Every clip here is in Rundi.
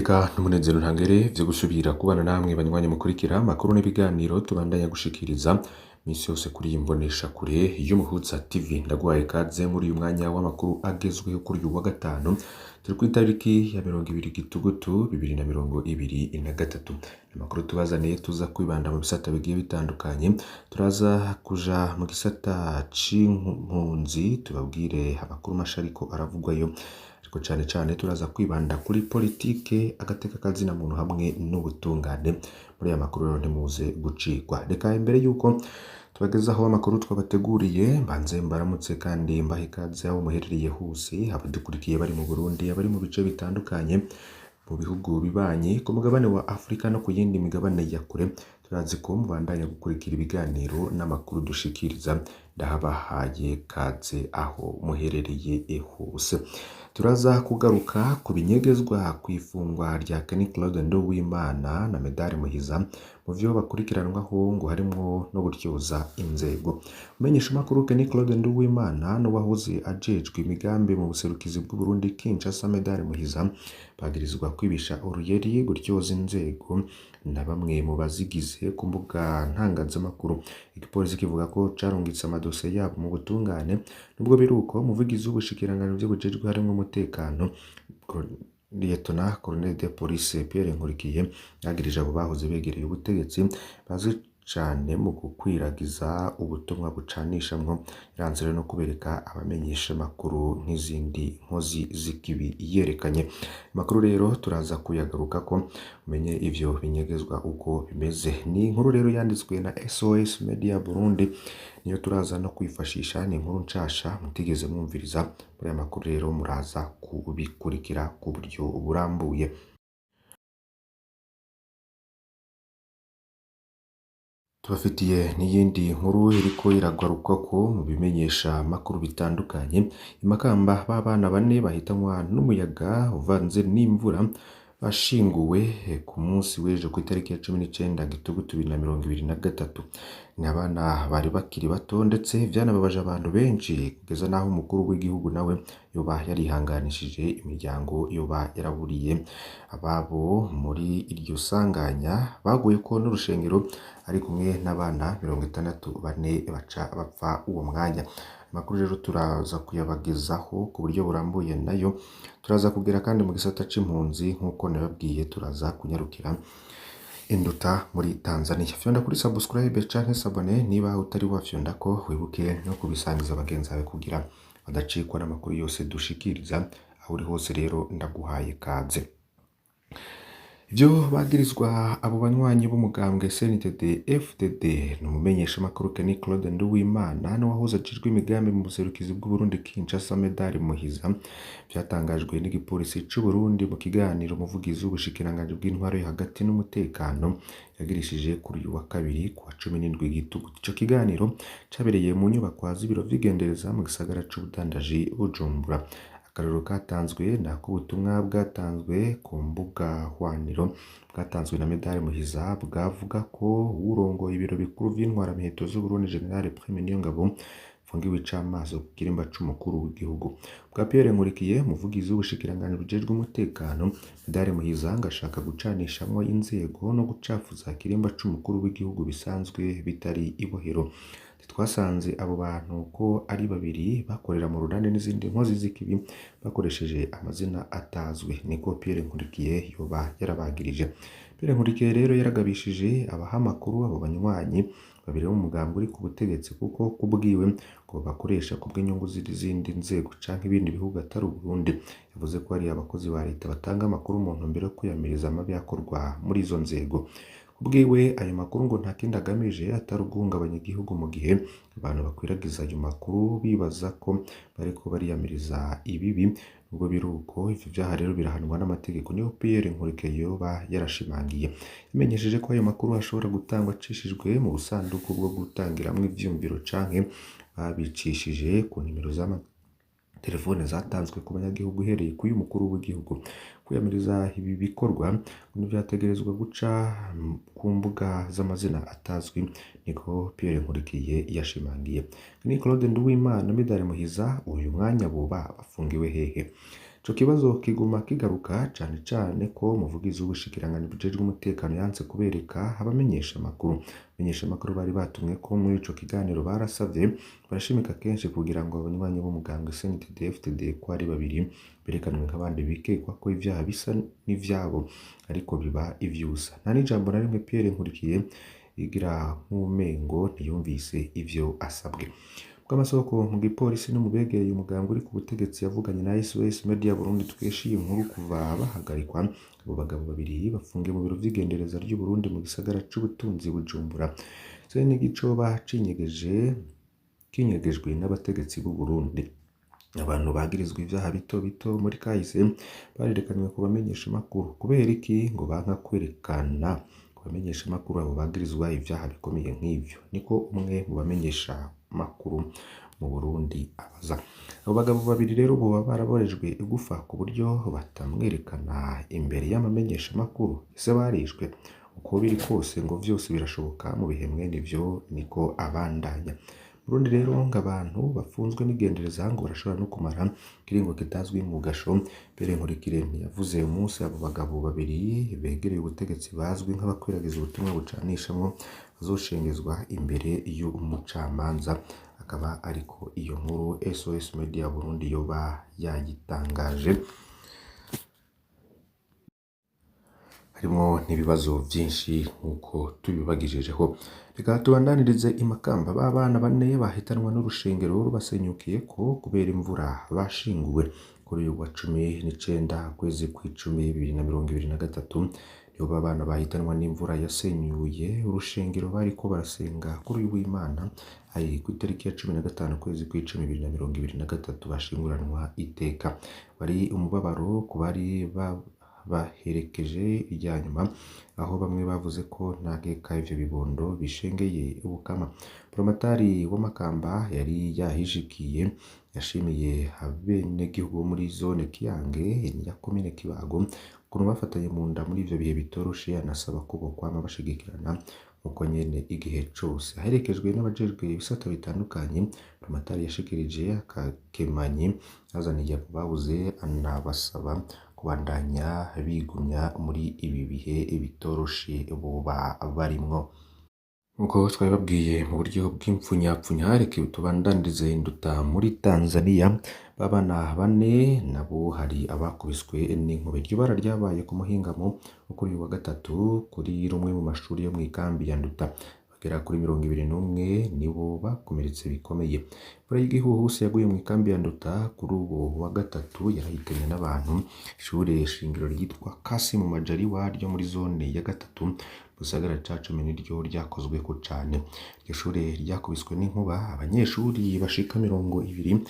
Iteka n'umunezero ntangere vyo gusubira kubana namwe banywanyi mukurikira amakuru n'ibiganiro tubandanya gushikiriza misi yose kuri iyi mboneshakure y'Umuhuza TV. Ndaguhaye ikaze muri uyu mwanya w'amakuru agezweho kuri uyu wa gatanu turi kw'itariki ya 20 Gitugutu 2023. Amakuru tubazaniye tuza kwibanda mu bisata bigiye bitandukanye, turaza kuja mu gisata c'impunzi tubabwire amakuru masha ariko aravugwayo, ariko cane turaza kwibanda kuri politike, agateka kazina muntu hamwe n'ubutungane. Muri aya makuru rero ntimuze gucikwa. Reka imbere yuko tubagezaho amakuru twabateguriye mbanze mbaramutse kandi mbaha ikaze aho muherereye hose, abadukurikiye bari mu Burundi, abari mu bice bitandukanye mu bihugu bibanyi ku mugabane wa Afrika no ku yindi migabane ya kure. Turazi ko mubandanya gukurikira ibiganiro n'amakuru dushikiriza, ndahabahaye kaze aho muherereye hose. Turaza kugaruka ku binyegezwa kw'ifungwa rya Kenny Claude Nduwimana na Medard Muhiza, mu vyo bakurikiranwaho ngo harimwo no gutyoza inzego. Umenyesha makuru Kenny Claude Nduwimana no wahoze ajejwe imigambi mu buserukizi bw'u Burundi Kinshasa, Medard Muhiza bagirizwa kwibisha uruyeri, gutyoza inzego na bamwe mu bazigize ku mbuga ntangazamakuru. Igipolisi kivuga ko carungitse amadosiye yabo mu butungane. Nubwo biruko umuvugizi w'ubushikiranganji bwo bujejwe harimwo umutekano Lieutenant Colonel de Police Pierre Nkurikiye yagirije abo bahoze begereye ubutegetsi bazi cane mu gukwiragiza ubutumwa bucanishamwo, iranzira no kubereka abamenyesha makuru nk'izindi nkozi z'ikibi yerekanye. Makuru rero turaza kuyagaruka ko umenye ivyo binyegezwa uko bimeze. Ni inkuru rero yanditswe na SOS Media Burundi, niyo turaza no kwifashisha. Ni inkuru nshasha mutigeze mwumviriza. Muri aya makuru rero muraza kubikurikira ku buryo burambuye. Tubafitiye n'iyindi nkuru iriko iragarukwako mu bimenyesha makuru bitandukanye. Imakamba b'abana bane bahitanwa n'umuyaga uvanze n'imvura bashinguwe ku munsi w'ejo ku itariki ya 19 Gitugutu 2023. Ni abana bari bakiri bato, ndetse vyanababaje abantu benshi kugeza naho umukuru w'igihugu nawe yoba yarihanganishije imiryango yoba yaraburiye ababo muri iryo sanganya. Baguye ko n'urushengero ari kumwe n'abana 64 baca bapfa uwo mwanya. Amakuru rero turaza kuyabagezaho ku buryo burambuye, nayo turaza kugera kandi mu gisata c'impunzi nk'uko nababwiye. Turaza kunyarukira Induta muri Tanzania. Fyonda kuri subscribe canke sabone niba utari wafyonda ko, wibuke no kubisangiza bagenzi bawe kugira badacikwa n'amakuru yose dushikiriza aho uri hose. Rero ndaguhaye kaze. Ivyo bagirizwa abo banywanyi b'umugambwe CNDD FDD n'umumenyesha makuru Kenny Claude Nduwimana no wahoze ajejwe imigambi mu buserukizi bw'u Burundi Kinshasa, Medard Muhiza, vyatangajwe n'igipolisi c'u Burundi mu kiganiro umuvugizi w'ubushikiranganji bw'intwaro yo hagati n'umutekano yagirishije kuri uyu wa kabiri ku wa 17 Gitugutu. Ico kiganiro cabereye mu nyubako z'ibiro vy'igendereza mu gisagara c'ubudandaji Bujumbura. Akarero katanzwe nako ubutumwa bwatanzwe ku mbuga hwaniro bwatanzwe na Medard Muhiza bwavuga ko urongoye ibiro bikuru vy'intwaramiheto z'u Burundi General Prime Niyongabo fungiwe icamaso ku kirimba c'umukuru w'igihugu. Bwa Pierre Nkurikiye umuvugizi w'ubushikiranganji bujejwe umutekano, Medard Muhiza ngashaka gucanishamwo inzego no gucafuza kirimba c'umukuru w'igihugu bisanzwe bitari ibohero. Twasanze abo bantu ko ari babiri bakorera mu rudande n'izindi nkozi z'ikibi bakoresheje amazina atazwe, niko Pierre Nkurikiye yoba yarabagirije. Pierre Nkurikiye rero yaragabishije abaha amakuru abo banywanyi babiri bo mugambo uri ku butegetsi kuko kubwiwe ngo bakoresha kubw'inyungu z'izindi nzego canke ibindi bihugu atari Burundi. Yavuze ko ari abakozi ba leta batanga amakuru mu ntumbero yo kwiyamiriza amabi yakorwa muri izo nzego. Kubwiwe ayo makuru ngo nta kindi agamije atari uguhungabanya igihugu, mu gihe abantu bakwiragiza ayo makuru bibaza ko bariko bariyamiriza ibibi. Nubwo biruko ivyo vyaha rero birahanwa n'amategeko, niho Pierre Nkurikiye yoba yarashimangiye. Yamenyesheje ko ayo makuru ashobora gutangwa acishijwe mu busanduku bwo gutangiramwo ivyumviro canke babicishije ku nimero telefone zatanzwe ku banyagihugu uhereye ku y'umukuru w'igihugu. Kwiyamiriza ibi bikorwa n'ivyategerezwa guca ku mbuga z'amazina atazwi, niko Pierre Nkurikiye yashimangiye. Ni Claude Nduwimana na Medard Muhiza uyu mwanya boba bafungiwe hehe? Ico kibazo kiguma kigaruka cane cane ko umuvugizi w'ubushikiranganji bujejwe umutekano yanse kubereka abamenyesha amakuru. Abamenyesha amakuru bari batumwe ko muri ico kiganiro barasavye barashimika kenshi kugira ngo abanywanyi b'umugambwe CNDD-FDD ko ari babiri berekanwe nk'abandi bikekwa ko ivyaha bisa n'ivyabo ariko biba ivyusa. Nta n'ijambo na rimwe Pierre Nkurikiye igira nk'umengo ntiyumvise ivyo asabwe. Bw'amasoko mu gipolisi no mu begereye umugambwe uri ku butegetsi yavuganye na SOS Media Burundi twesha iyi nkuru kuva bahagarikwa. Abo bagabo babiri bafungiye mu biro vy'igendereza ry'u Burundi mu gisagara c'ubutunzi Bujumbura. Se n'igicoba kinyegejwe n'abategetsi b'u Burundi. Abantu bagirizwa ivyaha bito bito muri kahise barerekanywe ku bamenyesha amakuru. Kubera iki ngo banka kwerekana bamenyesha amakuru abo bagirizwa ivyaha bikomeye nk'ivyo? Niko umwe mu bamenyesha makuru mu Burundi abaza. Abo bagabo babiri rero boba baraborejwe igufa ku buryo batamwerekana imbere y'amamenyesha makuru. Ese barishwe? Uko biri kose ngo vyose birashoboka mu bihe mwene ivyo, niko abandanya. Burundi rero ngo abantu bafunzwe n'igendereza ngo barashobora no kumara kiringo kitazwi mu gasho. Pierre Nkurikiye yavuze umunsi abo bagabo babiri begereye ubutegetsi bazwi nk'abakwiragiza ubutumwa bucanishamwo bazoshengezwa imbere y'umucamanza. Akaba ariko iyo nkuru SOS Media Burundi yoba yagitangaje. Harimo n'ibibazo vyinshi nk'uko tubibagijejeho. Reka tubandanirize imakamba. Babana bane bahitanwa n'urushengero rubasenyukiyeko kubera imvura bashinguwe kuri uyu wa 19 kwezi kw'icumi 2023. Nibo babana bahitanwa n'imvura yasenyuye urushengero bariko barasenga kuri uyu w'Imana ari ku itariki ya 15 kwezi kw'icumi 2023 bashinguranwa iteka. Bari umubabaro ku bari baherekeje irya nyuma, aho bamwe bavuze ko ntageka ivyo bibondo bishengeye ubukama. Promatari w'Amakamba yari yahishikiye yashimiye abenegihugu bo muri zone Kiyange ya komine Kibago ukuntu bafatanye mu nda muri ivyo bihe bitoroshe, anasaba ko bokwama bashigikirana uko nyene igihe cose. Aherekejwe n'abajejwe ibisata bitandukanye, Promatari yashikirije akakemanyi azaniye abo babuze, anabasaba kubandanya bigumya muri ibi bihe bitoroshe boba barimwo. Nkuko twabibabwiye mu buryo bw'impfunyapfunya, reka tubandandirize induta muri Tanzania. Babana bane nabo hari abakubiswe n'inkuba. Iryo bara ryabaye ku muhingamo kuri uyu wa gatatu kuri rumwe mu mashuri yo mw'ikambi ya Nduta. Bagera kuri 21 nibo bakomeretse bikomeye. Imvura y'igihuhusi yaguye mw'ikambi ya Nduta kuri uwo wa gatatu yarahitanye n'abantu. Ishure shingiro ryitwa Kasimu Majaliwa ryo muri zone ya gatatu Busagara ca 10 niryo ryakozweko cane. Iryo shure ryakubiswe n'inkuba, abanyeshuri bashika 20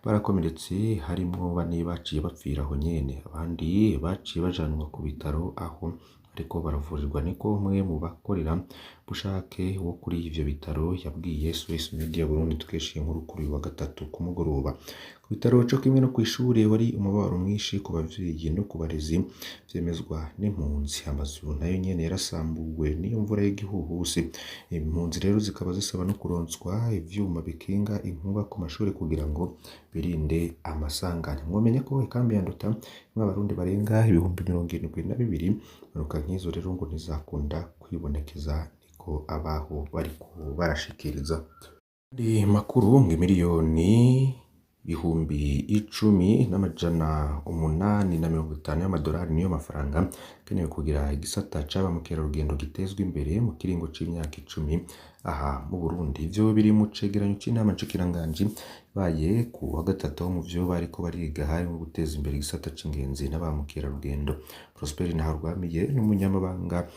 barakomeretse, harimwo 4 baciye bapfira aho nyene, abandi baciye bajanwa ku bitaro aho ariko baravurirwa. Niko umwe mu bakorera bushake wo kuri ivyo bitaro yabwiye SOS Media Burundi tukesha inkuru kuri wa gatatu ku mugoroba. Ku bitaro co kimwe no kw'ishure wari umubabaro mwinshi ku bavyeyi no ku barezi, vyemezwa n'impunzi. Amazu nayo nyene yarasambuwe n'iyo mvura y'igihuhusi. Impunzi rero zikaba zisaba no kuronswa ivyuma bikinga inkuba ku mashure kugira ngo birinde amasanganya. Mwomenya ko ikambi ya Nduta Abarundi barenga 72,000 impanuka nk'izo rero ngo ntizakunda kwibonekeza, niko abaho bariko barashikiriza. Andi makuru ngo miliyoni 10,850 y'amadolari niyo mafaranga kenewe kugira igisata caba mukerarugendo gitezwa imbere mu kiringo c'imyaka 10 aha mu Burundi. Ivyo biri mu cegeranyo c'inama nshikiranganje baye ku wa gatatu mu vyo bariko bariga hari mu guteza imbere igisata c'ingenzi n'abamukerarugendo. Prosper Ntaharwamiye n'umunyamabanga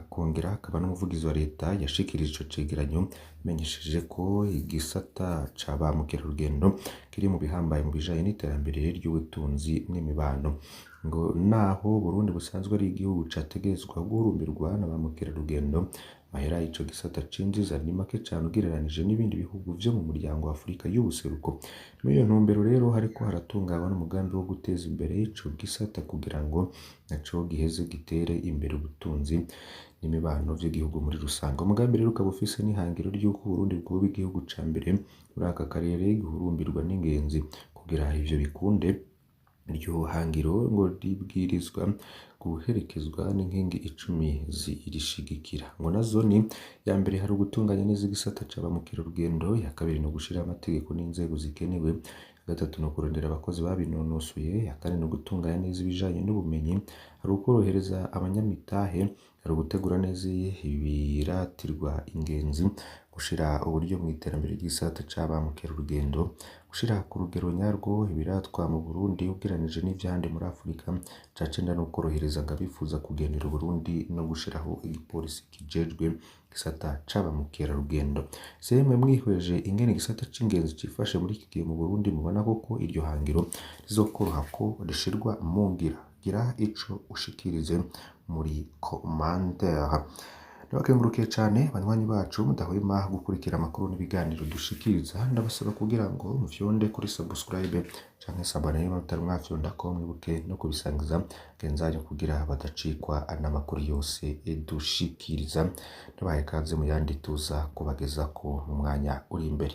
kongera akaba n'umuvugizi wa leta yashikirije ico cegeranyo, menyesheje ko igisata caba mukerarugendo kiri mu bihambaye mu bijanye n'iterambere ry'ubutunzi n'imibano. Ngo naho Burundi busanzwe ari igihugu categezwa guhurumbirwa na ba mukerarugendo, mahera ico gisata cinjiza ni make cane ugereranije n'ibindi bihugu vyo mu muryango wa Afrika y'ubuseruko. Muri iyo ntumbero rero hariko haratunganywa n'umugambi wo guteza imbere ico gisata kugira ngo naco giheze gitere imbere ubutunzi n'imibano vy'igihugu muri rusange. Umugambi rero ukaba ufise n'ihangiro ry'uko Burundi bwoba igihugu ca mbere muri aka karere gihurumbirwa n'ingenzi. Kugira ivyo bikunde, iryo hangiro ngo ribwirizwa guherekezwa n'inkingi 10 zirishigikira ngo nazo ni ya mbere hari ugutunganya neza igisata ca ba mukerarugendo, ya kabiri no gushira amategeko n'inzego zikenewe, ya gatatu no kurondera abakozi babinonosoye, ya kane no gutunganya neza ibijanye n'ubumenyi, hari ukorohereza abanyamitahe, hari ugutegura neza ibiratirwa ingenzi, gushira uburyo mu iterambere ry'igisata ca ba mukerarugendo, gushira ku rugero nyarwo ibiratwa mu Burundi ugereranije n'ivyahandi muri Afurika, ca cenda no korohereza abifuza kugendera Burundi no gushiraho igipolisi kijejwe igisata ca ba mukerarugendo. Semwe mwihweje ingene igisata c'ingenzi cifashe muri iki gihe mu Burundi, mubona koko iryo hangiro rizokoroha ko rishirwa mu ngira. Gira ico ushikirize muri commentaire. Ndabakengurukiye cane banywanyi bacu mudahwema gukurikira amakuru n'ibiganiro dushikiriza, ndabasaba kugira ngo mufyonde kuri subscribe canke sabone niba mutari mwafyondako, mwibuke no kubisangiza genzanyu kugira badacikwa n'amakuru yose dushikiriza. Ndabahaye ikaze mu yandi tuza kubagezako mu mwanya uri imbere.